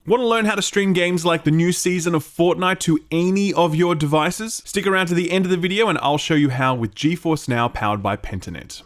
Want to learn how to stream games like the new season of Fortnite to any of your devices? Stick around to the end of the video and I'll show you how with GeForce Now powered by Pentanet.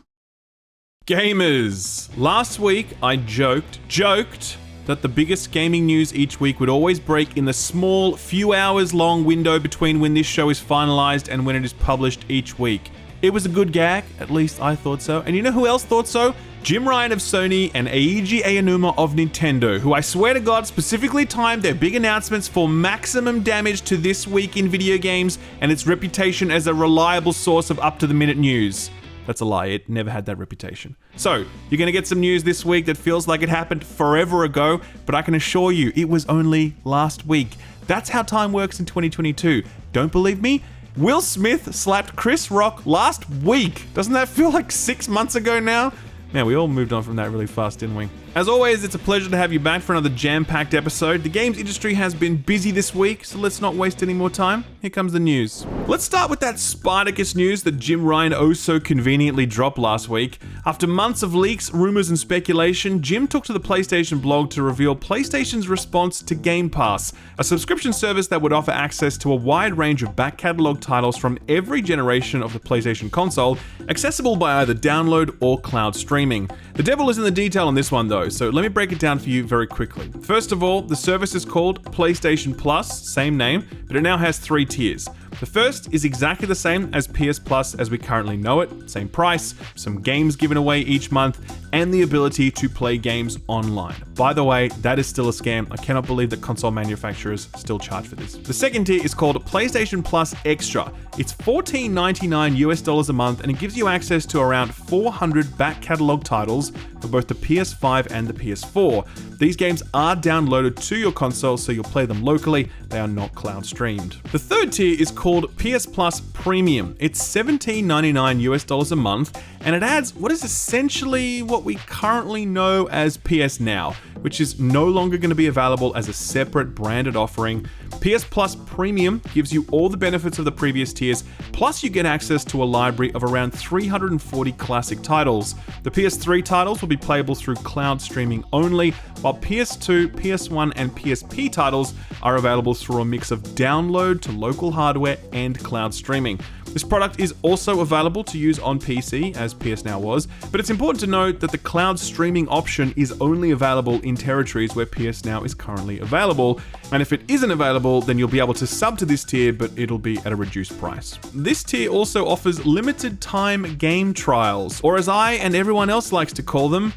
Gamers! Last week I joked that the biggest gaming news each week would always break in the small, few hours long window between when this show is finalized and when it is published each week. It was a good gag, at least I thought so. And you know who else thought so? Jim Ryan of Sony and Eiji Aonuma of Nintendo, who I swear to God specifically timed their big announcements for maximum damage to This Week in Video Games and its reputation as a reliable source of up-to-the-minute news. That's a lie, it never had that reputation. So, you're gonna get some news this week that feels like it happened forever ago, but I can assure you, it was only last week. That's how time works in 2022. Don't believe me? Will Smith slapped Chris Rock last week. Doesn't that feel like 6 months ago now? Man, we all moved on from that really fast, didn't we? As always, it's a pleasure to have you back for another jam-packed episode. The games industry has been busy this week, so let's not waste any more time. Here comes the news. Let's start with that Sparticus news that Jim Ryan oh so conveniently dropped last week. After months of leaks, rumors, and speculation, Jim took to the PlayStation blog to reveal PlayStation's response to Gamepass, a subscription service that would offer access to a wide range of back-catalog titles from every generation of the PlayStation console, accessible by either download or cloud streaming. The devil is in the detail on this one though, so let me break it down for you very quickly. First of all, the service is called PlayStation Plus, same name, but it now has 3 tiers. The first is exactly the same as PS Plus as we currently know it, same price, some games given away each month, and the ability to play games online. By the way, that is still a scam. I cannot believe that console manufacturers still charge for this. The second tier is called PlayStation Plus Extra. It's $14.99 US a month, and it gives you access to around 400 back catalog titles for both the PS5 and the PS4. These games are downloaded to your console, so you'll play them locally. They are not cloud streamed. The third tier is called PS Plus Premium. It's $17.99 US a month, and it adds what is essentially what we currently know as PS Now, which is no longer going to be available as a separate branded offering. PS Plus Premium gives you all the benefits of the previous tiers, plus you get access to a library of around 340 classic titles. The PS3 titles will be playable through cloud streaming only, while PS2, PS1, and PSP titles are available through a mix of download to local hardware and cloud streaming. This product is also available to use on PC, as PS Now was, but it's important to note that the cloud streaming option is only available in territories where PS Now is currently available, and if it isn't available, then you'll be able to sub to this tier, but it'll be at a reduced price. This tier also offers limited time game trials, or as I and everyone else likes to call them,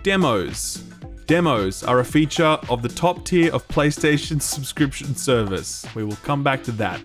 demos. Demos are a feature of the top tier of PlayStation's subscription service. We will come back to that.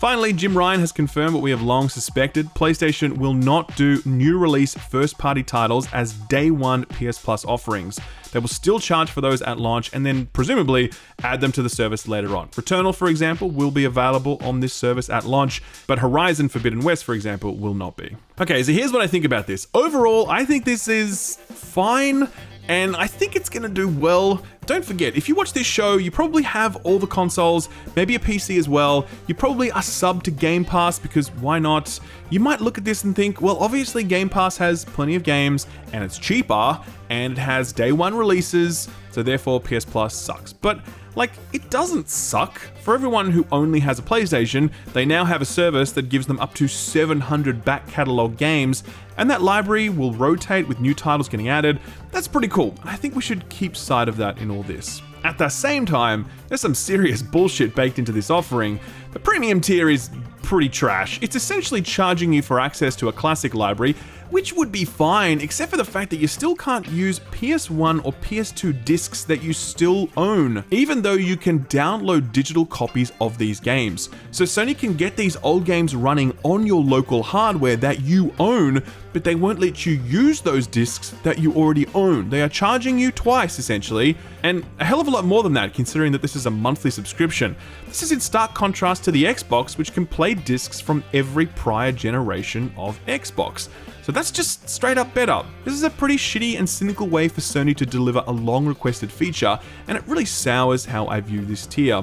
Finally, Jim Ryan has confirmed what we have long suspected. PlayStation will not do new release first-party titles as day one PS Plus offerings. They will still charge for those at launch and then presumably add them to the service later on. Returnal, for example, will be available on this service at launch, but Horizon Forbidden West, for example, will not be. Okay, so here's what I think about this. Overall, I think this is fine, and I think it's gonna do well. Don't forget, if you watch this show, you probably have all the consoles, maybe a PC as well. You probably are subbed to Game Pass because why not? You might look at this and think, well, obviously Game Pass has plenty of games and it's cheaper and it has day one releases, so therefore PS Plus sucks. But like, it doesn't suck. For everyone who only has a PlayStation, they now have a service that gives them up to 700 back catalog games, and that library will rotate with new titles getting added. That's pretty cool, and I think we should keep sight of that in all this. At the same time, there's some serious bullshit baked into this offering. The premium tier is pretty trash. It's essentially charging you for access to a classic library, which would be fine, except for the fact that you still can't use PS1 or PS2 discs that you still own, even though you can download digital copies of these games. So Sony can get these old games running on your local hardware that you own, but they won't let you use those discs that you already own. They are charging you twice, essentially, and a hell of a lot more than that, considering that this is a monthly subscription. This is in stark contrast to the Xbox, which can play discs from every prior generation of Xbox. So that's just straight up better. This is a pretty shitty and cynical way for Sony to deliver a long requested feature, and it really sours how I view this tier.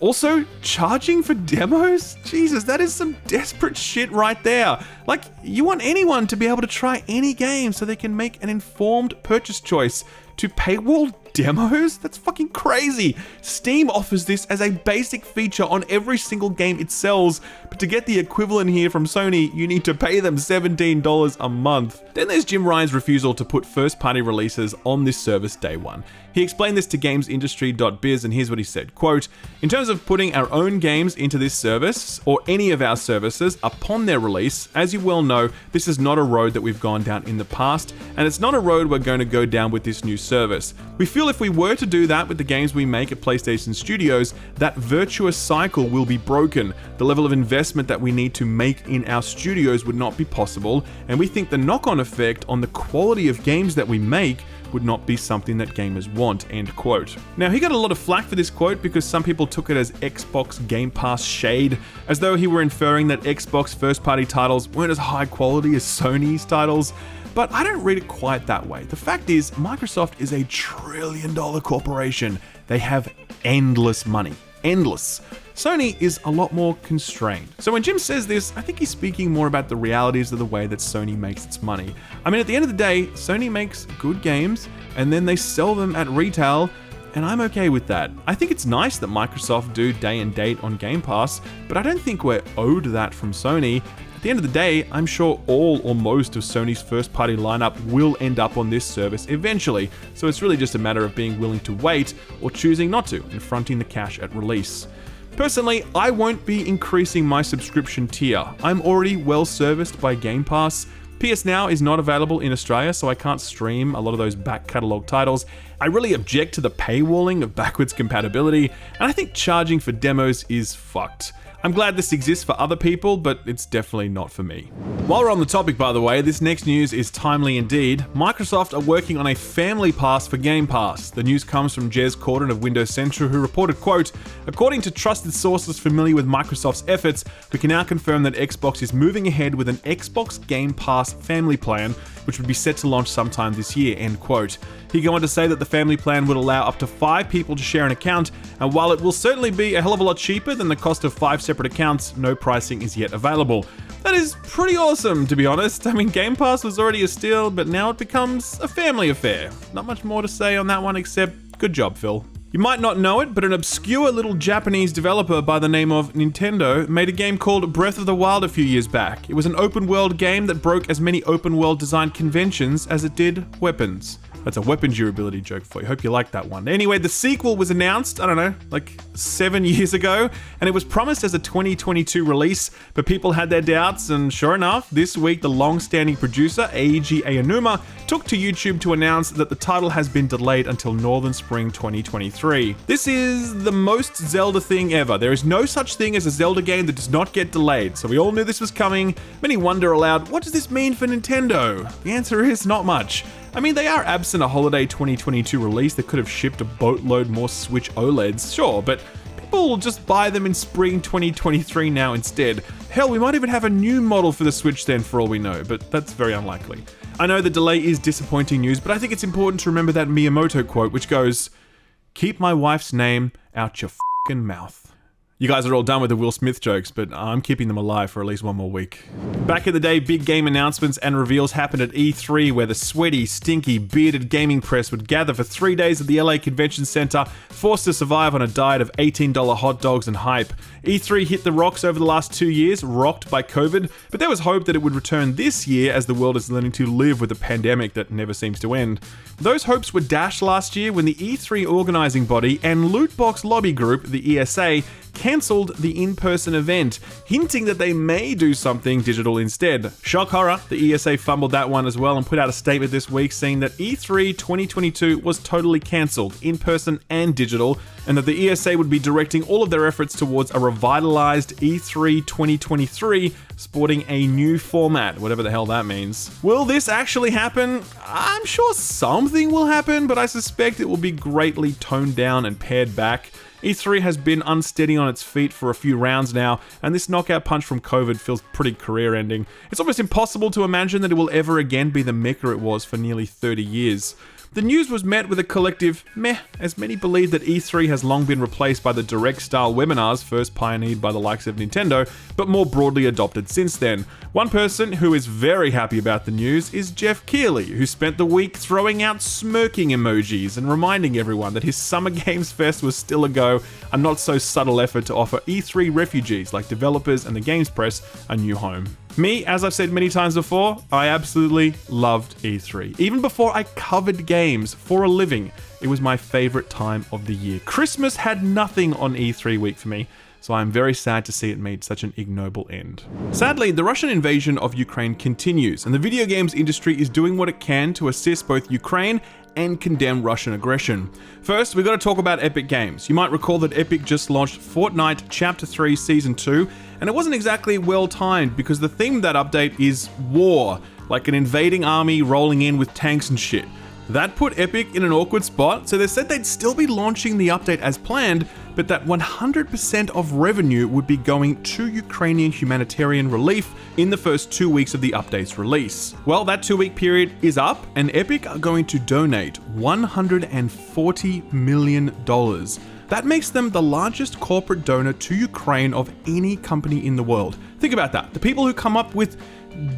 Also, charging for demos? Jesus, that is some desperate shit right there. Like, you want anyone to be able to try any game so they can make an informed purchase choice. To paywall demos? That's fucking crazy. Steam offers this as a basic feature on every single game it sells, but to get the equivalent here from Sony, you need to pay them $17 a month. Then there's Jim Ryan's refusal to put first-party releases on this service day one. He explained this to gamesindustry.biz, and here's what he said, quote, "In terms of putting our own games into this service, or any of our services, upon their release, as you well know, this is not a road that we've gone down in the past, and it's not a road we're going to go down with this new service. We feel if we were to do that with the games we make at PlayStation Studios, that virtuous cycle will be broken. The level of investment that we need to make in our studios would not be possible, and we think the knock-on effect on the quality of games that we make would not be something that gamers want," end quote. Now, he got a lot of flack for this quote because some people took it as Xbox Game Pass shade, as though he were inferring that Xbox first-party titles weren't as high quality as Sony's titles, but I don't read it quite that way. The fact is, Microsoft is a $1 trillion corporation. They have endless money. Endless. Sony is a lot more constrained. So when Jim says this, I think he's speaking more about the realities of the way that Sony makes its money. I mean, at the end of the day, Sony makes good games, and then they sell them at retail, and I'm okay with that. I think it's nice that Microsoft do day and date on Game Pass, but I don't think we're owed that from Sony. At the end of the day, I'm sure all or most of Sony's first-party lineup will end up on this service eventually, so it's really just a matter of being willing to wait or choosing not to and fronting the cash at release. Personally, I won't be increasing my subscription tier. I'm already well serviced by Game Pass. PS Now is not available in Australia, so I can't stream a lot of those back catalogue titles. I really object to the paywalling of backwards compatibility, and I think charging for demos is fucked. I'm glad this exists for other people, but it's definitely not for me. While we're on the topic, by the way, this next news is timely indeed. Microsoft are working on a family pass for Game Pass. The news comes from Jez Corden of Windows Central, who reported, quote, "According to trusted sources familiar with Microsoft's efforts, we can now confirm that Xbox is moving ahead with an Xbox Game Pass family plan, which would be set to launch sometime this year," end quote. He go on to say that the family plan would allow up to 5 people to share an account, and while it will certainly be a hell of a lot cheaper than the cost of 5 separate accounts, no pricing is yet available. That is pretty awesome, to be honest. I mean, Game Pass was already a steal, but now it becomes a family affair. Not much more to say on that one except, good job, Phil. You might not know it, but an obscure little Japanese developer by the name of Nintendo made a game called Breath of the Wild a few years back. It was an open world game that broke as many open world design conventions as it did weapons. That's a weapon durability joke for you. Hope you like that one. Anyway, the sequel was announced, I don't know, like 7 years ago, and it was promised as a 2022 release, but people had their doubts, and sure enough, this week the long-standing producer, Eiji Aonuma, took to YouTube to announce that the title has been delayed until Northern Spring 2023. This is the most Zelda thing ever. There is no such thing as a Zelda game that does not get delayed, so we all knew this was coming. Many wonder aloud, what does this mean for Nintendo? The answer is not much. I mean, they are absent a holiday 2022 release that could have shipped a boatload more Switch OLEDs, sure, but people will just buy them in spring 2023 now instead. Hell, we might even have a new model for the Switch then for all we know, but that's very unlikely. I know the delay is disappointing news, but I think it's important to remember that Miyamoto quote, which goes, "Keep my wife's name out your f***ing mouth." You guys are all done with the Will Smith jokes, but I'm keeping them alive for at least one more week. Back in the day, big game announcements and reveals happened at E3, where the sweaty, stinky, bearded gaming press would gather for 3 days at the LA Convention Center, forced to survive on a diet of $18 hot dogs and hype. E3 hit the rocks over the last 2 years, rocked by COVID, but there was hope that it would return this year as the world is learning to live with a pandemic that never seems to end. Those hopes were dashed last year when the E3 organizing body and loot box lobby group, the ESA, cancelled the in-person event, hinting that they may do something digital instead. Shock horror, the ESA fumbled that one as well and put out a statement this week saying that E3 2022 was totally cancelled, in-person and digital, and that the ESA would be directing all of their efforts towards a revitalized E3 2023, sporting a new format, whatever the hell that means. Will this actually happen? I'm sure something will happen, but I suspect it will be greatly toned down and pared back. E3 has been unsteady on its feet for a few rounds now, and this knockout punch from COVID feels pretty career-ending. It's almost impossible to imagine that it will ever again be the mecca it was for nearly 30 years. The news was met with a collective meh, as many believe that E3 has long been replaced by the direct-style webinars first pioneered by the likes of Nintendo, but more broadly adopted since then. One person who is very happy about the news is Jeff Keighley, who spent the week throwing out smirking emojis and reminding everyone that his Summer Games Fest was still a go, a not-so-subtle effort to offer E3 refugees like developers and the games press a new home. Me, as I've said many times before, I absolutely loved E3. Even before I covered games for a living, it was my favorite time of the year. Christmas had nothing on E3 week for me, so I'm very sad to see it meet such an ignoble end. Sadly, the Russian invasion of Ukraine continues, and the video games industry is doing what it can to assist both Ukraine and condemn Russian aggression. First, we've got to talk about Epic Games. You might recall that Epic just launched Fortnite Chapter 3 Season 2, and it wasn't exactly well timed because the theme of that update is war, like an invading army rolling in with tanks and shit. That put Epic in an awkward spot, so they said they'd still be launching the update as planned, but that 100% of revenue would be going to Ukrainian humanitarian relief in the first 2 weeks of the update's release. Well, that 2-week period is up, and Epic are going to donate $140 million. That makes them the largest corporate donor to Ukraine of any company in the world. Think about that. The people who come up with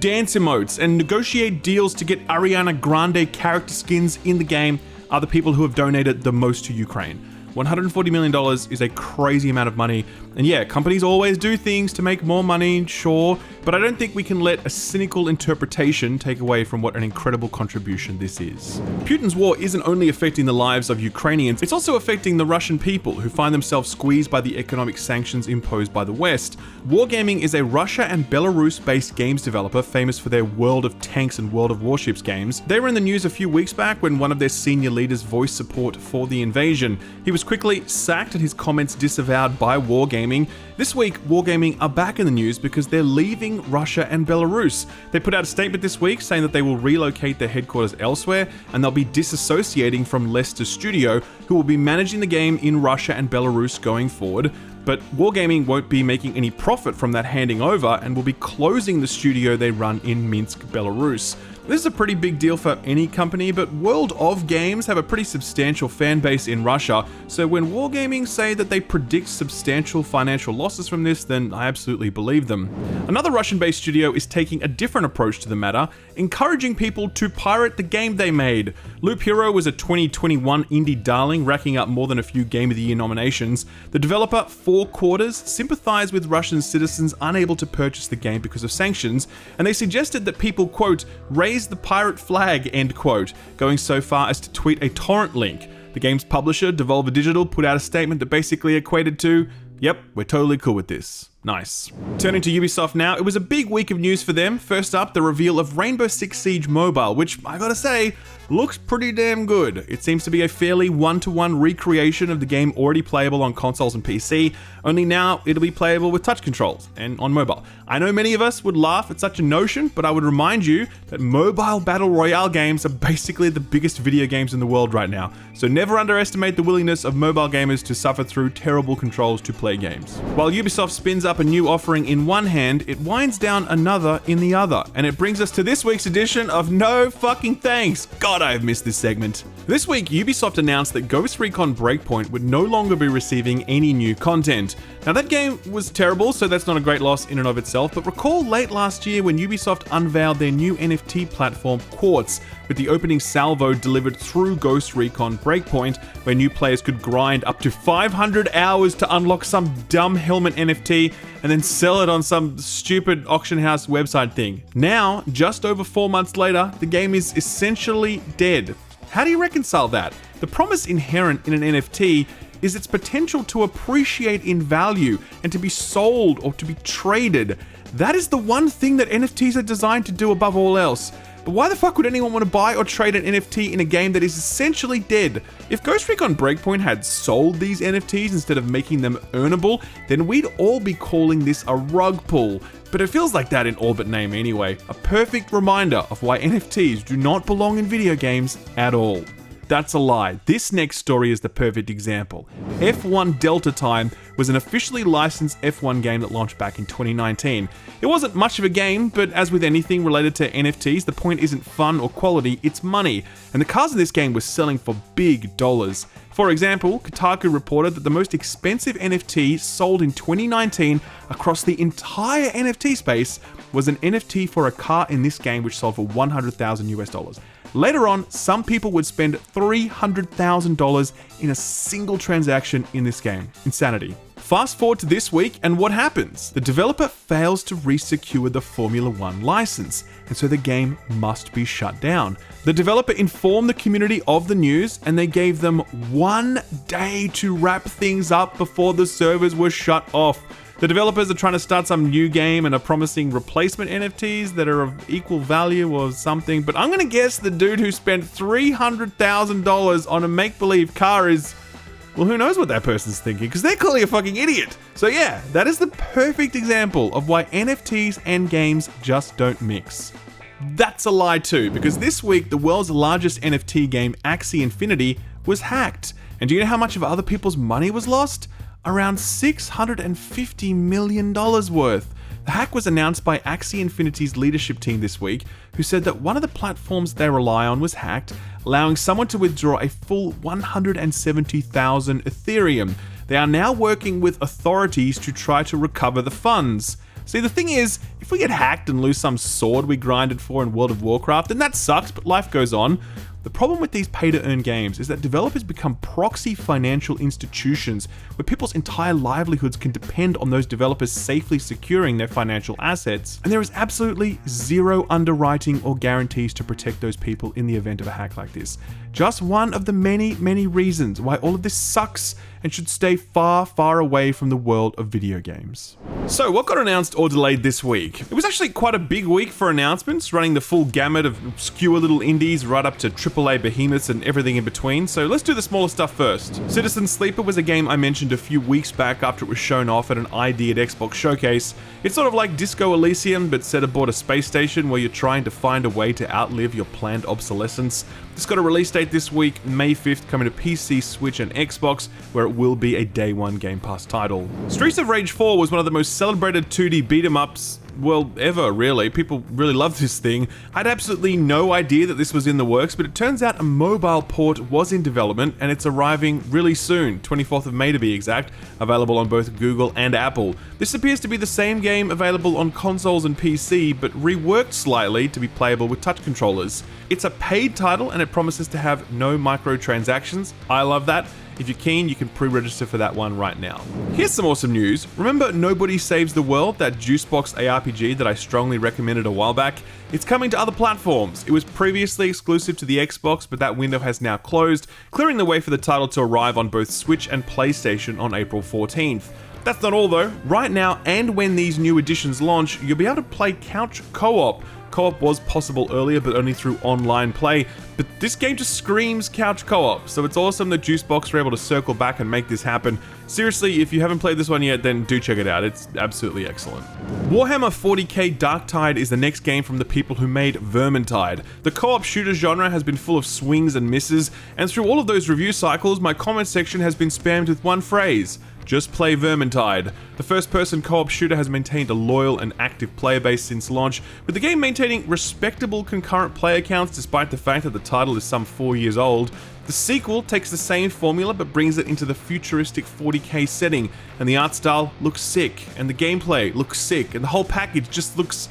dance emotes and negotiate deals to get Ariana Grande character skins in the game are the people who have donated the most to Ukraine. $140 million is a crazy amount of money, and yeah, companies always do things to make more money, sure, but I don't think we can let a cynical interpretation take away from what an incredible contribution this is. Putin's war isn't only affecting the lives of Ukrainians, it's also affecting the Russian people who find themselves squeezed by the economic sanctions imposed by the West. Wargaming is a Russia and Belarus-based games developer famous for their World of Tanks and World of Warships games. They were in the news a few weeks back when one of their senior leaders voiced support for the invasion. He was quickly sacked and his comments disavowed by Wargaming. This week, Wargaming are back in the news because they're leaving Russia and Belarus. They put out a statement this week saying that they will relocate their headquarters elsewhere and they'll be disassociating from Leicester Studio, who will be managing the game in Russia and Belarus going forward. But Wargaming won't be making any profit from that handing over and will be closing the studio they run in Minsk, Belarus. This is a pretty big deal for any company, but World of Games have a pretty substantial fan base in Russia, so when Wargaming say that they predict substantial financial losses from this, then I absolutely believe them. Another Russian-based studio is taking a different approach to the matter, encouraging people to pirate the game they made. Loop Hero was a 2021 indie darling, racking up more than a few Game of the Year nominations. The developer, 4 Quarters, sympathized with Russian citizens unable to purchase the game because of sanctions, and they suggested that people, quote, raise the pirate flag, end quote, going so far as to tweet a torrent link. The game's publisher, Devolver Digital, put out a statement that basically equated to, yep, we're totally cool with this. Nice. Turning to Ubisoft now, it was a big week of news for them. First up, the reveal of Rainbow Six Siege Mobile, which, I gotta say, looks pretty damn good. It seems to be a fairly one-to-one recreation of the game already playable on consoles and PC, only now it'll be playable with touch controls and on mobile. I know many of us would laugh at such a notion, but I would remind you that mobile battle royale games are basically the biggest video games in the world right now, so never underestimate the willingness of mobile gamers to suffer through terrible controls to play games. While Ubisoft spins up a new offering in one hand, it winds down another in the other, and it brings us to this week's edition of No Fucking Thanks. God, I've missed this segment. This week, Ubisoft announced that Ghost Recon Breakpoint would no longer be receiving any new content. Now, that game was terrible, so that's not a great loss in and of itself, but recall late last year when Ubisoft unveiled their new NFT platform, Quartz, with the opening salvo delivered through Ghost Recon Breakpoint, where new players could grind up to 500 hours to unlock some dumb helmet NFT and then sell it on some stupid auction house website thing. Now, just over 4 months later, the game is essentially dead. How do you reconcile that? The promise inherent in an NFT is its potential to appreciate in value and to be sold or to be traded. That is the one thing that NFTs are designed to do above all else. But why the fuck would anyone want to buy or trade an NFT in a game that is essentially dead? If Ghost Recon Breakpoint had sold these NFTs instead of making them earnable, then we'd all be calling this a rug pull. But it feels like that in all but name anyway. A perfect reminder of why NFTs do not belong in video games at all. That's a lie. This next story is the perfect example. F1 Delta Time was an officially licensed F1 game that launched back in 2019. It wasn't much of a game, but as with anything related to NFTs, the point isn't fun or quality, it's money. And the cars in this game were selling for big dollars. For example, Kotaku reported that the most expensive NFT sold in 2019 across the entire NFT space was an NFT for a car in this game which sold for $100,000 US. Later on, some people would spend $300,000 in a single transaction in this game. Insanity. Fast forward to this week, and what happens? The developer fails to resecure the Formula 1 license, and so the game must be shut down. The developer informed the community of the news, and they gave them 1 day to wrap things up before the servers were shut off. The developers are trying to start some new game and are promising replacement NFTs that are of equal value or something, but I'm gonna guess the dude who spent $300,000 on a make-believe car is, well, who knows what that person's thinking, because they're clearly a fucking idiot. So yeah, that is the perfect example of why NFTs and games just don't mix. That's a lie too, because this week the world's largest NFT game, Axie Infinity, was hacked. And do you know how much of other people's money was lost? Around $650 million worth. The hack was announced by Axie Infinity's leadership team this week, who said that one of the platforms they rely on was hacked, allowing someone to withdraw a full 170,000 Ethereum. They are now working with authorities to try to recover the funds. See, the thing is, if we get hacked and lose some sword we grinded for in World of Warcraft, then that sucks, but life goes on. The problem with these pay-to-earn games is that developers become proxy financial institutions where people's entire livelihoods can depend on those developers safely securing their financial assets, and there is absolutely zero underwriting or guarantees to protect those people in the event of a hack like this. Just one of the many, many reasons why all of this sucks and should stay far, far away from the world of video games. So, what got announced or delayed this week? It was actually quite a big week for announcements, running the full gamut of obscure little indies right up to AAA behemoths and everything in between, so let's do the smaller stuff first. Citizen Sleeper was a game I mentioned a few weeks back after it was shown off at an ID at Xbox Showcase. It's sort of like Disco Elysium, but set aboard a space station where you're trying to find a way to outlive your planned obsolescence. This got a release date this week, May 5th, coming to PC, Switch, and Xbox, where it will be a day one Game Pass title. Streets of Rage 4 was one of the most celebrated 2D beat-em-ups, well, ever, really. People really love this thing. I had absolutely no idea that this was in the works, but it turns out a mobile port was in development, and it's arriving really soon, 24th of May to be exact, available on both Google and Apple. This appears to be the same game available on consoles and PC, but reworked slightly to be playable with touch controllers. It's a paid title, and it promises to have no microtransactions. I love that. If you're keen, you can pre-register for that one right now. Here's some awesome news. Remember Nobody Saves the World, that Juicebox ARPG that I strongly recommended a while back? It's coming to other platforms. It was previously exclusive to the Xbox, but that window has now closed, clearing the way for the title to arrive on both Switch and PlayStation on April 14th. That's not all though. Right now, and when these new editions launch, you'll be able to play couch co-op. Co-op was possible earlier, but only through online play. But this game just screams couch co-op, so it's awesome that Juicebox were able to circle back and make this happen. Seriously, if you haven't played this one yet, then do check it out. It's absolutely excellent. Warhammer 40k Darktide is the next game from the people who made Vermintide. The co-op shooter genre has been full of swings and misses, and through all of those review cycles, my comment section has been spammed with one phrase: just play Vermintide. The first-person co-op shooter has maintained a loyal and active player base since launch, with the game maintaining respectable concurrent player counts despite the fact that the title is some 4 years old. The sequel takes the same formula but brings it into the futuristic 40k setting, and the art style looks sick, and the gameplay looks sick, and the whole package just looks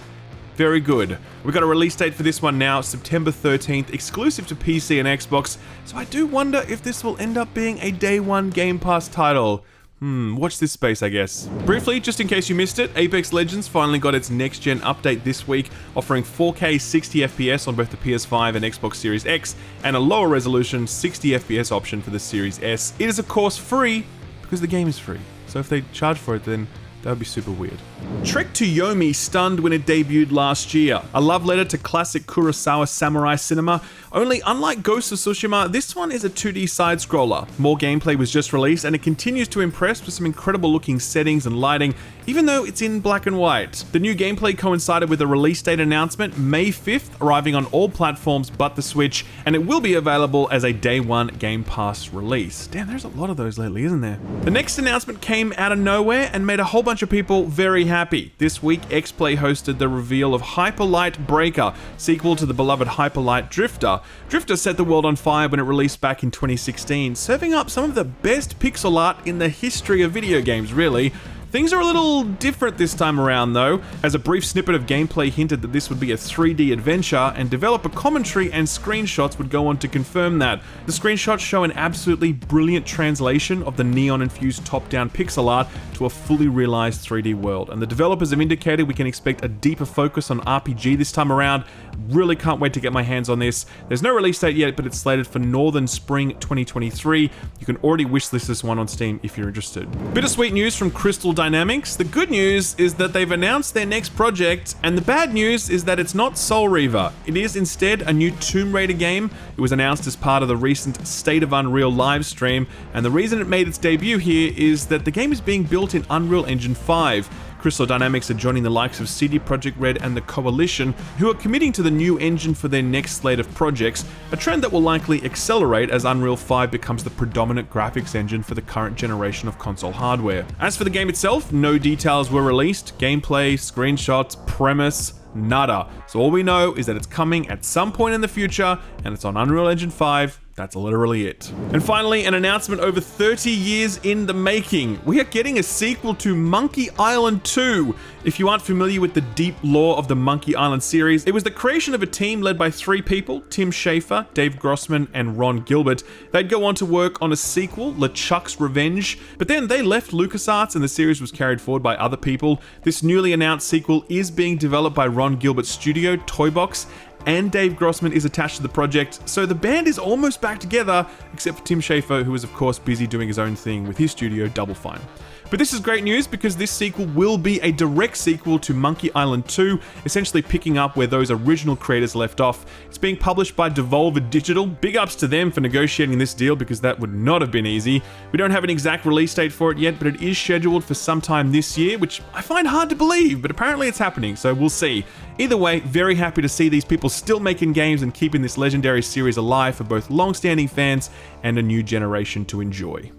very good. We've got a release date for this one now, September 13th, exclusive to PC and Xbox, so I do wonder if this will end up being a day one Game Pass title. Watch this space, I guess. Briefly, just in case you missed it, Apex Legends finally got its next-gen update this week, offering 4K 60 FPS on both the PS5 and Xbox Series X, and a lower resolution 60 FPS option for the Series S. It is of course free, because the game is free. So if they charge for it, then that would be super weird. Trek to Yomi stunned when it debuted last year. A love letter to classic Kurosawa samurai cinema, Only unlike Ghost of Tsushima, this one is a 2D side-scroller. More gameplay was just released and it continues to impress with some incredible looking settings and lighting, even though it's in black and white. The new gameplay coincided with a release date announcement, May 5th, arriving on all platforms but the Switch, and it will be available as a day one Game Pass release. Damn, there's a lot of those lately, isn't there? The next announcement came out of nowhere and made a whole bunch of people very happy. This week, X-Play hosted the reveal of Hyperlight Breaker, sequel to the beloved Hyperlight Drifter. Drifter set the world on fire when it released back in 2016, serving up some of the best pixel art in the history of video games, really. Things are a little different this time around though, as a brief snippet of gameplay hinted that this would be a 3D adventure, and developer commentary and screenshots would go on to confirm that. The screenshots show an absolutely brilliant translation of the neon-infused top-down pixel art to a fully realized 3D world, and the developers have indicated we can expect a deeper focus on RPG this time around. Really can't wait to get my hands on this. There's no release date yet, but it's slated for Northern Spring 2023. You can already wishlist this one on Steam if you're interested. Bittersweet news from Crystal Dynamics. The good news is that they've announced their next project, and the bad news is that it's not Soul Reaver. It is instead a new Tomb Raider game. It was announced as part of the recent State of Unreal live stream, and the reason it made its debut here is that the game is being built in Unreal Engine 5. Crystal Dynamics are joining the likes of CD Projekt Red and the Coalition, who are committing to the new engine for their next slate of projects, a trend that will likely accelerate as Unreal 5 becomes the predominant graphics engine for the current generation of console hardware. As for the game itself, no details were released. Gameplay, screenshots, premise, nada. So all we know is that it's coming at some point in the future, and it's on Unreal Engine 5. That's literally it. And finally, an announcement over 30 years in the making. We are getting a sequel to Monkey Island 2. If you aren't familiar with the deep lore of the Monkey Island series, it was the creation of a team led by 3 people, Tim Schafer, Dave Grossman, and Ron Gilbert. They'd go on to work on a sequel, LeChuck's Revenge, but then they left LucasArts and the series was carried forward by other people. This newly announced sequel is being developed by Ron Gilbert's studio, Toybox, and Dave Grossman is attached to the project, so the band is almost back together, except for Tim Schafer, who is of course busy doing his own thing with his studio, Double Fine. But this is great news because this sequel will be a direct sequel to Monkey Island 2, essentially picking up where those original creators left off. It's being published by Devolver Digital. Big ups to them for negotiating this deal because that would not have been easy. We don't have an exact release date for it yet, but it is scheduled for sometime this year, which I find hard to believe, but apparently it's happening, so we'll see. Either way, very happy to see these people still making games and keeping this legendary series alive for both long-standing fans and a new generation to enjoy.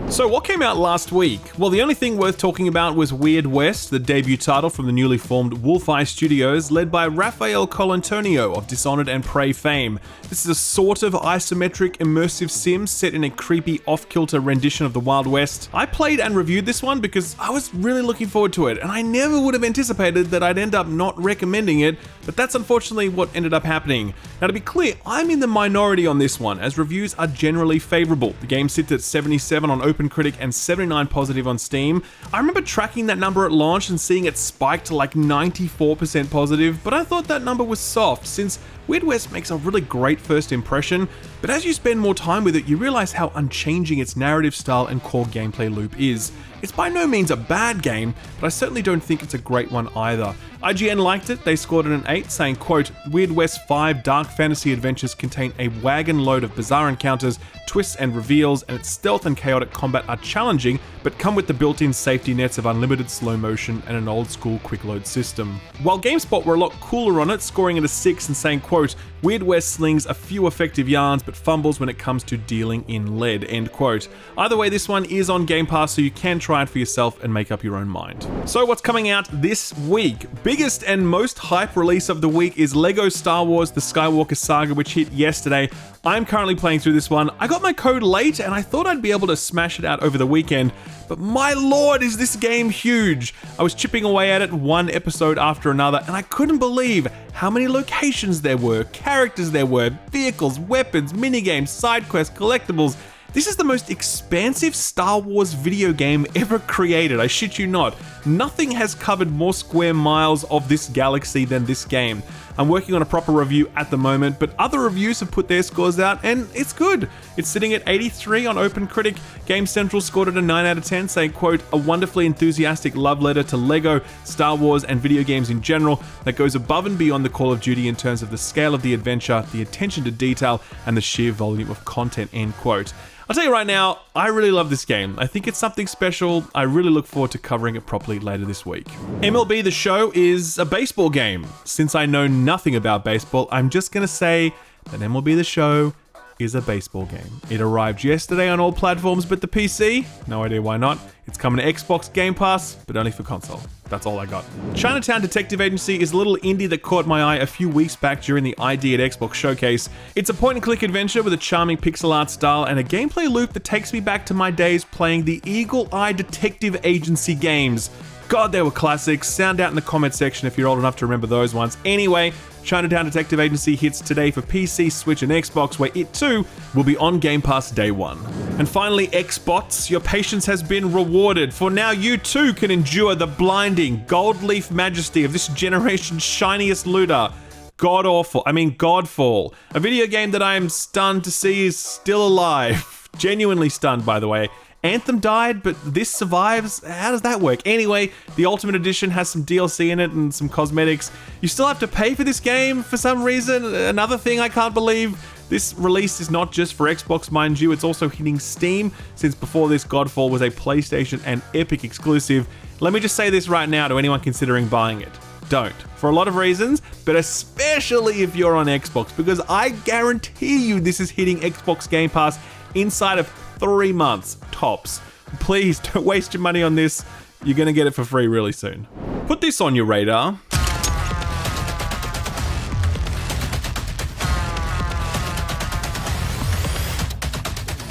So what came out last week? Well, the only thing worth talking about was Weird West, the debut title from the newly formed Wolfeye Studios, led by Rafael Colantonio of Dishonored and Prey fame. This is a sort of isometric immersive sim set in a creepy off-kilter rendition of the Wild West. I played and reviewed this one because I was really looking forward to it, and I never would have anticipated that I'd end up not recommending it, but that's unfortunately what ended up happening. Now to be clear, I'm in the minority on this one, as reviews are generally favourable. The game sits at 77 on OpenCritic and 79 positive on Steam. I remember tracking that number at launch and seeing it spike to like 94% positive, but I thought that number was soft since Weird West makes a really great first impression, but as you spend more time with it, you realize how unchanging its narrative style and core gameplay loop is. It's by no means a bad game, but I certainly don't think it's a great one either. IGN liked it, they scored it an 8, saying, quote, Weird West 5 dark fantasy adventures contain a wagon load of bizarre encounters, twists and reveals, and its stealth and chaotic combat are challenging, but come with the built-in safety nets of unlimited slow motion and an old-school quick-load system. While GameSpot were a lot cooler on it, scoring it a 6 and saying, quote, Weird West slings a few effective yarns, but fumbles when it comes to dealing in lead, end quote. Either way, this one is on Game Pass, so you can try it for yourself and make up your own mind. So what's coming out this week? Biggest and most hype release of the week is LEGO Star Wars The Skywalker Saga, which hit yesterday. I'm currently playing through this one. I got my code late and I thought I'd be able to smash it out over the weekend, but my lord is this game huge. I was chipping away at it one episode after another and I couldn't believe how many locations there were, characters there were, vehicles, weapons, minigames, side quests, collectibles. This is the most expansive Star Wars video game ever created, I shit you not. Nothing has covered more square miles of this galaxy than this game. I'm working on a proper review at the moment, but other reviews have put their scores out, and it's good. It's sitting at 83 on OpenCritic. Game Central scored it a 9 out of 10, saying, quote, a wonderfully enthusiastic love letter to LEGO, Star Wars, and video games in general that goes above and beyond the Call of Duty in terms of the scale of the adventure, the attention to detail, and the sheer volume of content, end quote. I'll tell you right now, I really love this game. I think it's something special. I really look forward to covering it properly later this week. MLB The Show is a baseball game. Since I know nothing about baseball, I'm just gonna say that MLB The Show is a baseball game. It arrived yesterday on all platforms but the PC. No idea why not. It's coming to Xbox Game Pass, but only for console. That's all I got. Chinatown Detective Agency is a little indie that caught my eye a few weeks back during the ID at Xbox showcase. It's a point-and-click adventure with a charming pixel art style and a gameplay loop that takes me back to my days playing the Eagle Eye Detective Agency games. God, they were classics. Sound out in the comment section if you're old enough to remember those ones. Anyway, Chinatown Detective Agency hits today for PC, Switch, and Xbox, where it too will be on Game Pass day one. And finally, Xbots, your patience has been rewarded, for now you too can endure the blinding gold leaf majesty of this generation's shiniest looter. Godfall, a video game that I am stunned to see is still alive. Genuinely stunned, by the way. Anthem died, but this survives? How does that work? Anyway, the Ultimate Edition has some DLC in it and some cosmetics. You still have to pay for this game for some reason. Another thing I can't believe. This release is not just for Xbox, mind you, it's also hitting Steam, since before this, Godfall was a PlayStation and Epic exclusive. Let me just say this right now to anyone considering buying it. Don't. For a lot of reasons, but especially if you're on Xbox, because I guarantee you this is hitting Xbox Game Pass inside of 3 months, tops. Please don't waste your money on this. You're gonna get it for free really soon. Put this on your radar.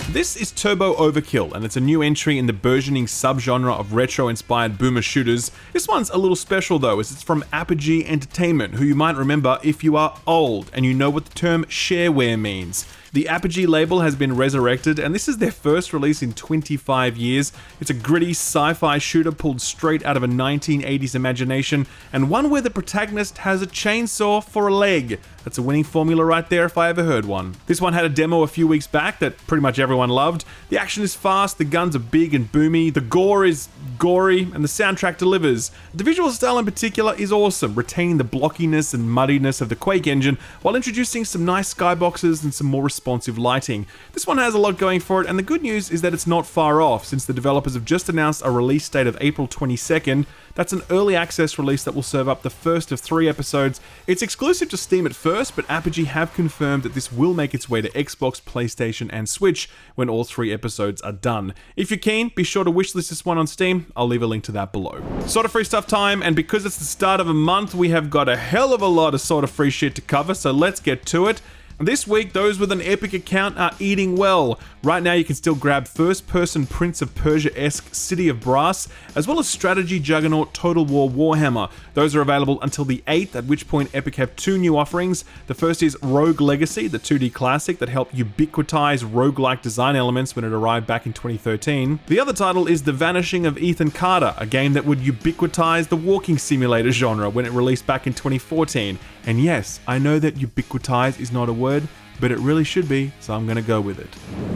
This is Turbo Overkill, and it's a new entry in the burgeoning subgenre of retro-inspired boomer shooters. This one's a little special though, as it's from Apogee Entertainment, who you might remember if you are old and you know what the term shareware means. The Apogee label has been resurrected, and this is their first release in 25 years. It's a gritty sci-fi shooter pulled straight out of a 1980s imagination, and one where the protagonist has a chainsaw for a leg. That's a winning formula right there if I ever heard one. This one had a demo a few weeks back that pretty much everyone loved. The action is fast, the guns are big and boomy, the gore is gory, and the soundtrack delivers. The visual style in particular is awesome, retaining the blockiness and muddiness of the Quake engine, while introducing some nice skyboxes and some more responsive lighting. This one has a lot going for it, and the good news is that it's not far off, since the developers have just announced a release date of April 22nd. That's an early access release that will serve up the first of 3 episodes. It's exclusive to Steam at first, but Apogee have confirmed that this will make its way to Xbox, PlayStation, and Switch when all 3 episodes are done. If you're keen, be sure to wishlist this one on Steam. I'll leave a link to that below. Sort of free stuff time, and because it's the start of a month, we have got a hell of a lot of sort of free shit to cover, so let's get to it. This week, those with an Epic account are eating well. Right now, you can still grab first-person Prince of Persia-esque City of Brass, as well as strategy juggernaut Total War Warhammer. Those are available until the 8th, at which point Epic have 2 new offerings. The first is Rogue Legacy, the 2D classic that helped ubiquitize roguelike design elements when it arrived back in 2013. The other title is The Vanishing of Ethan Carter, a game that would ubiquitize the walking simulator genre when it released back in 2014. And yes, I know that ubiquitize is not a word, but it really should be, so I'm gonna go with it.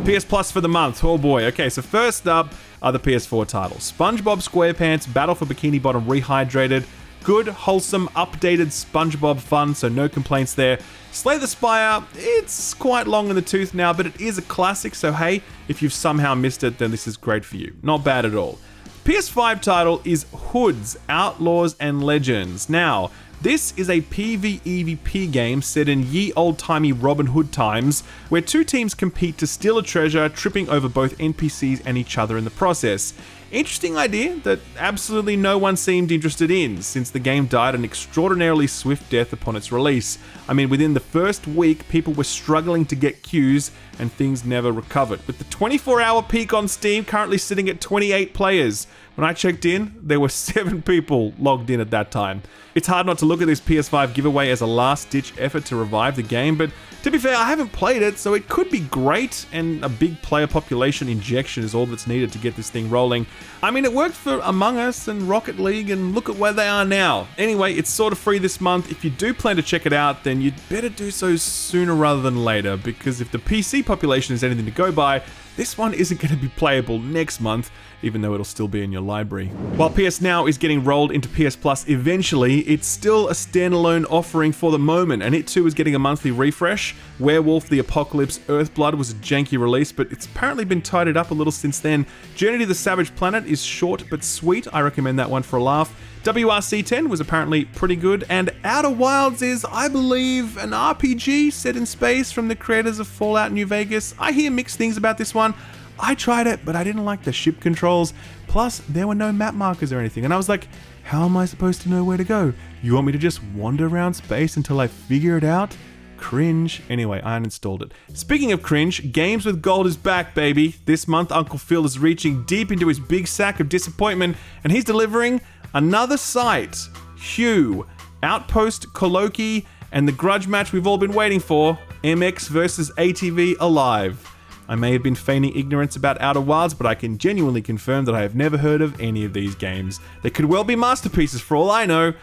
PS Plus for the month, oh boy. Okay, so first up are the PS4 titles. SpongeBob SquarePants Battle for Bikini Bottom Rehydrated. Good, wholesome, updated SpongeBob fun, so no complaints there. Slay the Spire, it's quite long in the tooth now, but it is a classic, so hey, if you've somehow missed it, then this is great for you. Not bad at all. PS5 title is ZHOU's Outlaws and Legends. Now, this is a PvEVP game set in ye old-timey Robin Hood times, where 2 teams compete to steal a treasure, tripping over both NPCs and each other in the process. Interesting idea that absolutely no one seemed interested in, since the game died an extraordinarily swift death upon its release. I mean, within the first week, people were struggling to get queues, and things never recovered. With the 24-hour peak on Steam currently sitting at 28 players. When I checked in, there were 7 people logged in at that time. It's hard not to look at this PS5 giveaway as a last-ditch effort to revive the game, but to be fair, I haven't played it, so it could be great, and a big player population injection is all that's needed to get this thing rolling. I mean, it worked for Among Us and Rocket League, and look at where they are now. Anyway, it's sort of free this month. If you do plan to check it out, then you'd better do so sooner rather than later, because if the PC population is anything to go by, this one isn't going to be playable next month, even though it'll still be in your library. While PS Now is getting rolled into PS Plus eventually, it's still a standalone offering for the moment, and it too is getting a monthly refresh. Werewolf the Apocalypse EARTHBLOOD was a janky release, but it's apparently been tidied up a little since then. Journey to the Savage Planet is short but sweet. I recommend that one for a laugh. WRC10 was apparently pretty good, and Outer Wilds is, I believe, an RPG set in space from the creators of Fallout New Vegas. I hear mixed things about this one. I tried it, but I didn't like the ship controls. Plus, there were no map markers or anything, and I was like, how am I supposed to know where to go? You want me to just wander around space until I figure it out? Cringe. Anyway, I uninstalled it. Speaking of cringe, Games with Gold is back, baby. This month, Uncle Phil is reaching deep into his big sack of disappointment, and he's delivering another site, ZHOU, Outpost, Coloki, and the grudge match we've all been waiting for, MX versus ATV Alive. I may have been feigning ignorance about Outer Wilds, but I can genuinely confirm that I have never heard of any of these games. They could well be masterpieces for all I know,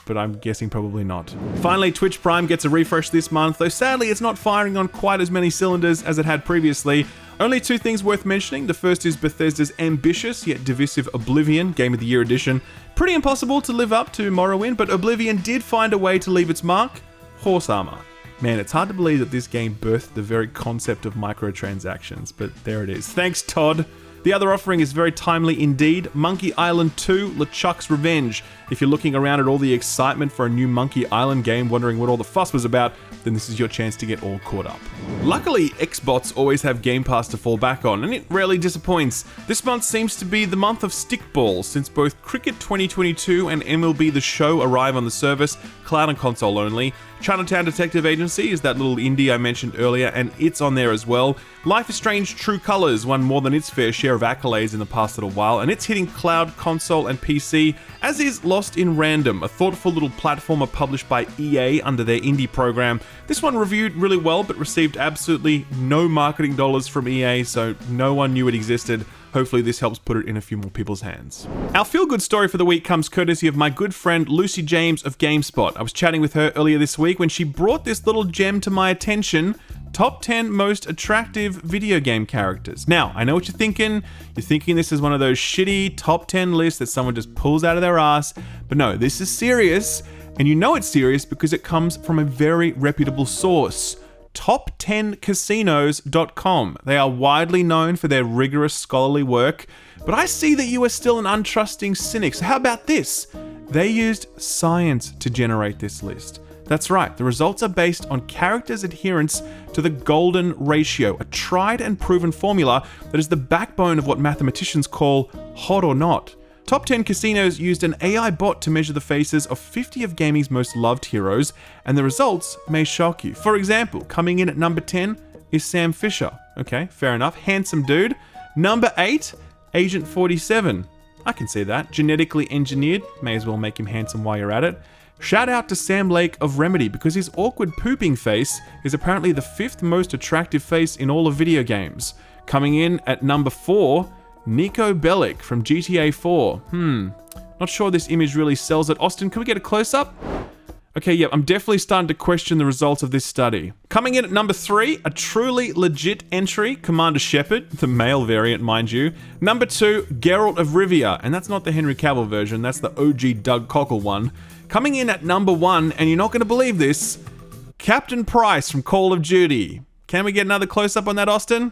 but I'm guessing probably not. Finally, Twitch Prime gets a refresh this month, though sadly it's not firing on quite as many cylinders as it had previously. Only two things worth mentioning. The first is Bethesda's ambitious yet divisive Oblivion Game of the Year edition. Pretty impossible to live up to Morrowind, but Oblivion did find a way to leave its mark. Horse armor. Man, it's hard to believe that this game birthed the very concept of microtransactions, but there it is. Thanks, Todd. The other offering is very timely indeed. Monkey Island 2, LeChuck'S Revenge. If you're looking around at all the excitement for a new Monkey Island game, wondering what all the fuss was about, then this is your chance to get all caught up. Luckily, Xbots always have Gamepass to fall back on, and it rarely disappoints. This month seems to be the month of stickballs, since both Cricket 2022 and MLB The Show arrive on the service, cloud and console only. Chinatown Detective Agency is that little indie I mentioned earlier, and it's on there as well. Life is Strange True Colors won more than its fair share of accolades in the past little while, and it's hitting cloud, console, and PC, as is Lost in Random, a thoughtful little platformer published by EA under their indie program. This one reviewed really well, but received absolutely no marketing dollars from EA, so no one knew it existed. Hopefully this helps put it in a few more people's hands. Our feel-good story for the week comes courtesy of my good friend Lucy James of GameSpot. I was chatting with her earlier this week when she brought this little gem to my attention: Top 10 Most Attractive Video Game Characters. Now, I know what you're thinking. You're thinking this is one of those shitty top 10 lists that someone just pulls out of their ass. But no, this is serious. And you know it's serious because it comes from a very reputable source. Top10casinos.com. They are widely known for their rigorous scholarly work, but I see that you are still an untrusting cynic. So how about this? They used science to generate this list. That's right, the results are based on characters' adherence to the golden ratio, a tried and proven formula that is the backbone of what mathematicians call hot or not. Top 10 Casinos used an AI bot to measure the faces of 50 of gaming's most loved heroes, and the results may shock you. For example, coming in at number 10 is Sam Fisher. Okay, fair enough. Handsome dude. Number 8, Agent 47. I can see that. Genetically engineered. May as well make him handsome while you're at it. Shout out to Sam Lake of Remedy, because his awkward pooping face is apparently the 5th most attractive face in all of video games. Coming in at number 4, Nico Bellic from GTA 4. Not sure this image really sells it. Austin, can we get a close-up? Okay, yeah, I'm definitely starting to question the results of this study. Coming in at number 3, a truly legit entry, Commander Shepard, the male variant, mind you. Number 2, Geralt of Rivia, and that's not the Henry Cavill version, that's the OG Doug Cockle one. Coming in at number 1, and you're not going to believe this, Captain Price from Call of Duty. Can we get another close-up on that, Austin?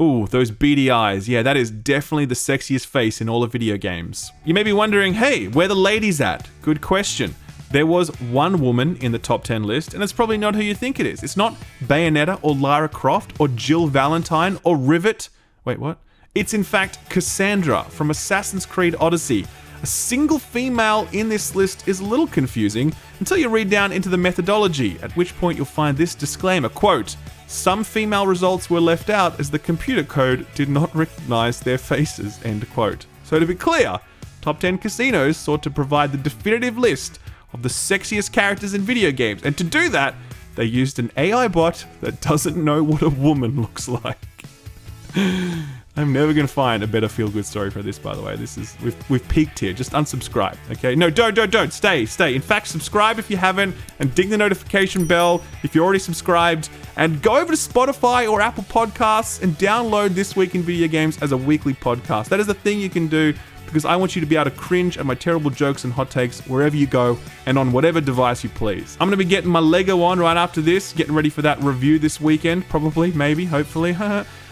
Ooh, those beady eyes. Yeah, that is definitely the sexiest face in all of video games. You may be wondering, hey, where the ladies at? Good question. There was one woman in the top 10 list, and it's probably not who you think it is. It's not Bayonetta or Lara Croft or Jill Valentine or Rivet. Wait, what? It's in fact Cassandra from Assassin's Creed Odyssey. A single female in this list is a little confusing until you read down into the methodology, at which point you'll find this disclaimer, quote, "Some female results were left out as the computer code did not recognize their faces," end quote. So to be clear, Top 10 Casinos sought to provide the definitive list of the sexiest characters in video games. And to do that, they used an AI bot that doesn't know what a woman looks like. I'm never gonna find a better feel-good story for this, by the way. This is, we've peaked here. Just unsubscribe, okay? No, don't. Stay. In fact, subscribe if you haven't, and ding the notification bell if you're already subscribed, and go over to Spotify or Apple Podcasts and download This Week in Video Games as a weekly podcast. That is the thing you can do, because I want you to be able to cringe at my terrible jokes and hot takes wherever you go and on whatever device you please. I'm gonna be getting my Lego on right after this, getting ready for that review this weekend, probably, maybe, hopefully.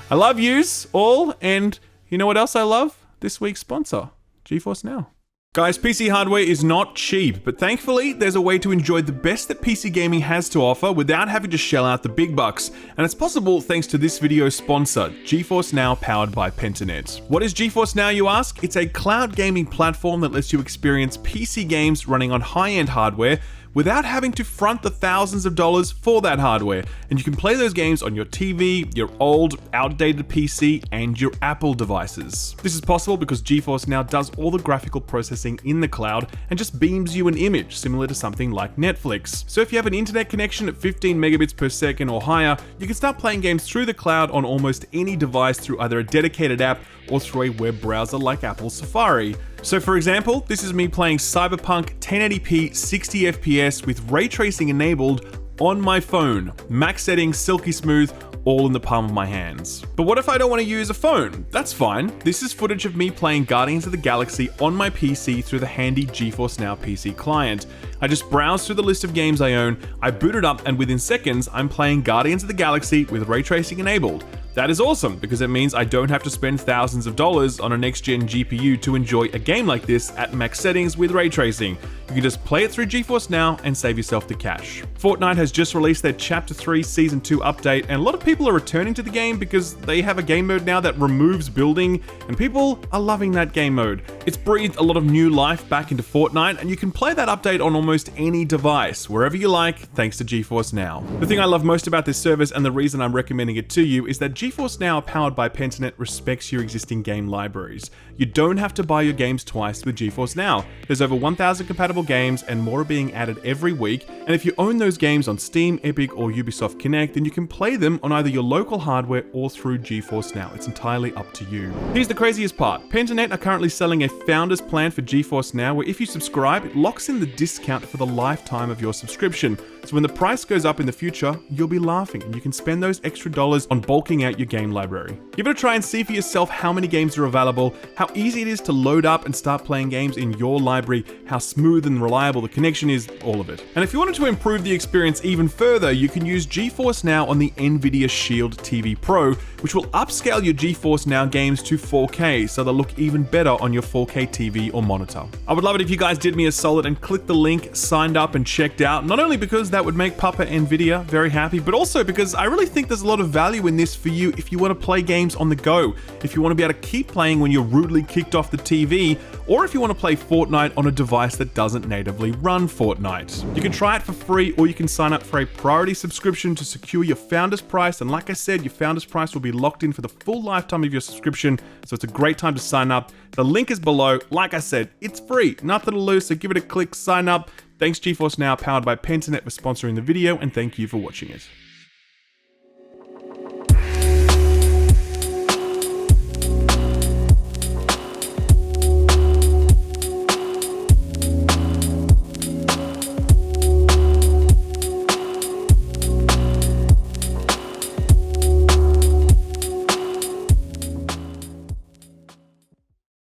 I love yous all, and you know what else I love? This week's sponsor, GeForce Now. Guys, PC hardware is not cheap, but thankfully there's a way to enjoy the best that PC gaming has to offer without having to shell out the big bucks. And it's possible thanks to this video's sponsor, GeForce Now, powered by Pentanet. What is GeForce Now, you ask? It's a cloud gaming platform that lets you experience PC games running on high-end hardware without having to front the thousands of dollars for that hardware. And you can play those games on your TV, your old, outdated PC, and your Apple devices. This is possible because GeForce Now does all the graphical processing in the cloud and just beams you an image, similar to something like Netflix. So if you have an internet connection at 15 megabits per second or higher, you can start playing games through the cloud on almost any device through either a dedicated app or through a web browser like Apple Safari. So for example, this is me playing Cyberpunk 1080p 60 FPS with ray tracing enabled on my phone. Max settings, silky smooth, all in the palm of my hands. But what if I don't want to use a phone? That's fine. This is footage of me playing Guardians of the Galaxy on my PC through the handy GeForce Now PC client. I just browse through the list of games I own, I boot it up, and within seconds, I'm playing Guardians of the Galaxy with ray tracing enabled. That is awesome, because it means I don't have to spend thousands of dollars on a next-gen GPU to enjoy a game like this at max settings with ray tracing. You can just play it through GeForce Now and save yourself the cash. Fortnite has just released their Chapter 3 Season 2 update, and a lot of people are returning to the game because they have a game mode now that removes building, and people are loving that game mode. It's breathed a lot of new life back into Fortnite, and you can play that update on almost any device, wherever you like, thanks to GeForce Now. The thing I love most about this service, and the reason I'm recommending it to you, is that GeForce Now, powered by Pentanet, respects your existing game libraries. You don't have to buy your games twice with GeForce Now. There's over 1,000 compatible games, and more are being added every week, and if you own those games on Steam, Epic, or Ubisoft Connect, then you can play them on either your local hardware or through GeForce Now. It's entirely up to you. Here's the craziest part. Pentanet are currently selling a founder's plan for GeForce Now, where if you subscribe, it locks in the discount for the lifetime of your subscription. So when the price goes up in the future, you'll be laughing, and you can spend those extra dollars on bulking out your game library. Give it a try and see for yourself how many games are available, how easy it is to load up and start playing games in your library, how smooth and reliable the connection is, all of it. And if you wanted to improve the experience even further, you can use GeForce Now on the Nvidia Shield TV Pro, which will upscale your GeForce Now games to 4K, so they'll look even better on your 4K TV or monitor. I would love it if you guys did me a solid and clicked the link, signed up, and checked out, not only because that would make Papa Nvidia very happy, but also because I really think there's a lot of value in this for you if you want to play games on the go, if you want to be able to keep playing when you're rudely kicked off the TV, or if you want to play Fortnite on a device that doesn't natively run Fortnite. You can try it for free, or you can sign up for a priority subscription to secure your founder's price, and like I said, your founder's price will be locked in for the full lifetime of your subscription, so it's a great time to sign up. The link is below. Like I said, it's free, nothing to lose, so give it a click, sign up. Thanks GeForce Now, powered by Pentanet, for sponsoring the video, and thank you for watching it.